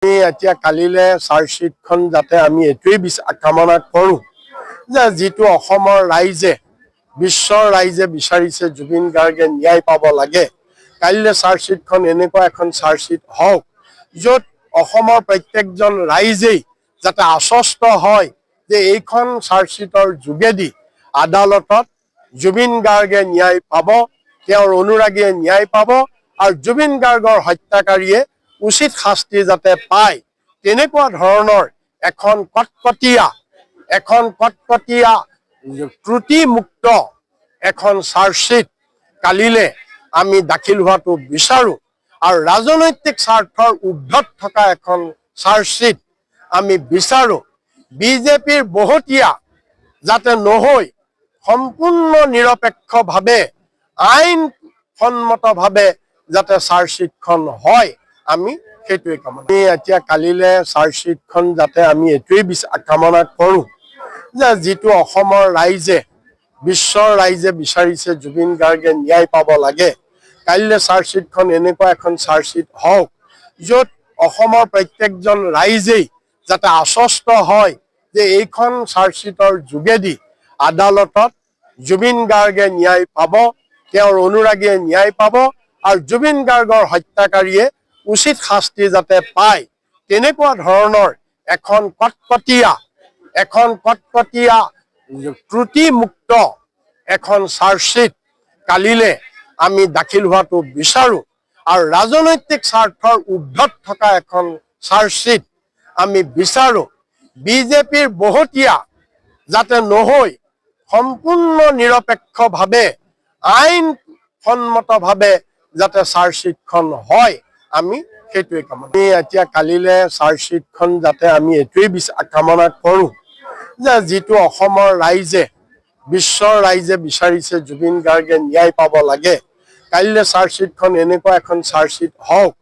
এতিয়া কালিলে চাৰ্জশ্বিটখন যাতে আমি এইটোৱেই কামনা কৰোঁ যে যিটো অসমৰ ৰাইজে বিশ্বৰ ৰাইজে বিচাৰিছে জুবিন গাৰ্গে ন্যায় পাব লাগে। কালিলে চাৰ্জশ্বিটখন এনেকুৱা এখন চাৰ্জশ্বিট হওক য'ত অসমৰ প্ৰত্যেকজন ৰাইজেই যাতে আশ্বস্ত হয় যে এইখন চাৰ্জশ্বিটৰ যোগেদি আদালতত জুবিন গাৰ্গে ন্যায় পাব, তেওঁৰ অনুৰাগীয়ে ন্যায় পাব আৰু জুবিন গাৰ্গৰ হত্যাকাৰীয়ে উচিত শাস্তি যাতে পায়, তেনেকুৱা ধৰণৰ এখন কটকটীয়া ত্ৰুটিমুক্ত এখন চাৰ্জশ্বিট কালিলে আমি দাখিল হোৱাটো বিচাৰোঁ আৰু ৰাজনৈতিক স্বাৰ্থৰ ঊৰ্ধত থকা এখন চাৰ্জশ্বিট আমি বিচাৰোঁ। বিজেপিৰ বহতীয়া যাতে নহৈ সম্পূৰ্ণ নিৰপেক্ষভাৱে আইনসন্মতভাৱে যাতে চাৰ্জশ্বিটখন হয়, আমি সেইটোৱে কামনা। এতিয়া কালিলে চাৰ্জশ্বিটখন যাতে আমি এইটোৱেই কামনা কৰোঁ যে যিটো অসমৰ ৰাইজে বিশ্বৰ ৰাইজে বিচাৰিছে জুবিন গাৰ্গে ন্যায় পাব লাগে। কালিলে চাৰ্জশ্বিটখন এনেকুৱা এখন চাৰ্জশ্বিট হওক য'ত অসমৰ প্ৰত্যেকজন ৰাইজেই যাতে আশ্বস্ত হয় যে এইখন চাৰ্জশ্বিটৰ যোগেদি আদালতত জুবিন গাৰ্গে ন্যায় পাব, তেওঁৰ অনুৰাগীয়ে ন্যায় পাব আৰু জুবিন গাৰ্গৰ হত্যাকাৰীয়ে উচিত শাস্তি যাতে পায়, তেনেকুৱা ধৰণৰ এখন কটকটীয়া ত্ৰুটিমুক্ত এখন চাৰ্জশ্বিট কালিলে আমি দাখিল হোৱাটো বিচাৰোঁ আৰু ৰাজনৈতিক স্বাৰ্থৰ ঊৰ্ধত থকা এখন চাৰ্জশ্বিট আমি বিচাৰোঁ। বিজেপিৰ বহতীয়া যাতে নহৈ সম্পূৰ্ণ নিৰপেক্ষভাৱে আইনসন্মতভাৱে যাতে চাৰ্জশ্বিটখন হয়, আমি সেইটোৱে কামনা। এতিয়া কালিলে চাৰ্জশ্বিটখন যাতে আমি এইটোৱেই কামনা কৰোঁ যে যিটো অসমৰ ৰাইজে বিশ্বৰ ৰাইজে বিচাৰিছে জুবিন গাৰ্গে ন্যায় পাব লাগে। কালিলে চাৰ্জশ্বিটখন এনেকুৱা এখন চাৰ্জশ্বিট হওক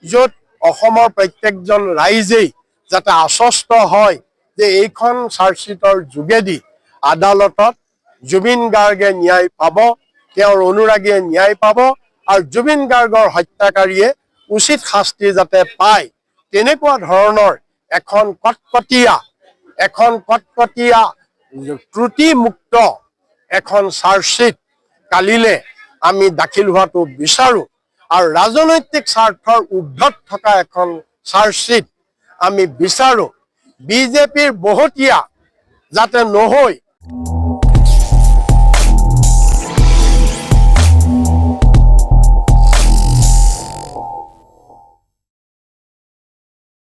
য'ত অসমৰ প্ৰত্যেকজন ৰাইজেই যাতে আশ্বস্ত হয় যে এইখন চাৰ্জশ্বিটৰ যোগেদি আদালতত জুবিন গাৰ্গে ন্যায় পাব, তেওঁৰ অনুৰাগীয়ে ন্যায় পাব আৰু জুবিন গাৰ্গৰ হত্যাকাৰীয়ে উচিত শাস্তি যাতে পায়, তেনেকুৱা ধৰণৰ এখন কটকটীয়া ত্ৰুটিমুক্ত এখন চাৰ্জশ্বিট কালিলে আমি দাখিল হোৱাটো বিচাৰোঁ আৰু ৰাজনৈতিক স্বাৰ্থৰ ঊৰ্ধত থকা এখন চাৰ্জশ্বিট আমি বিচাৰোঁ। বিজেপিৰ বহতীয়া যাতে নহৈ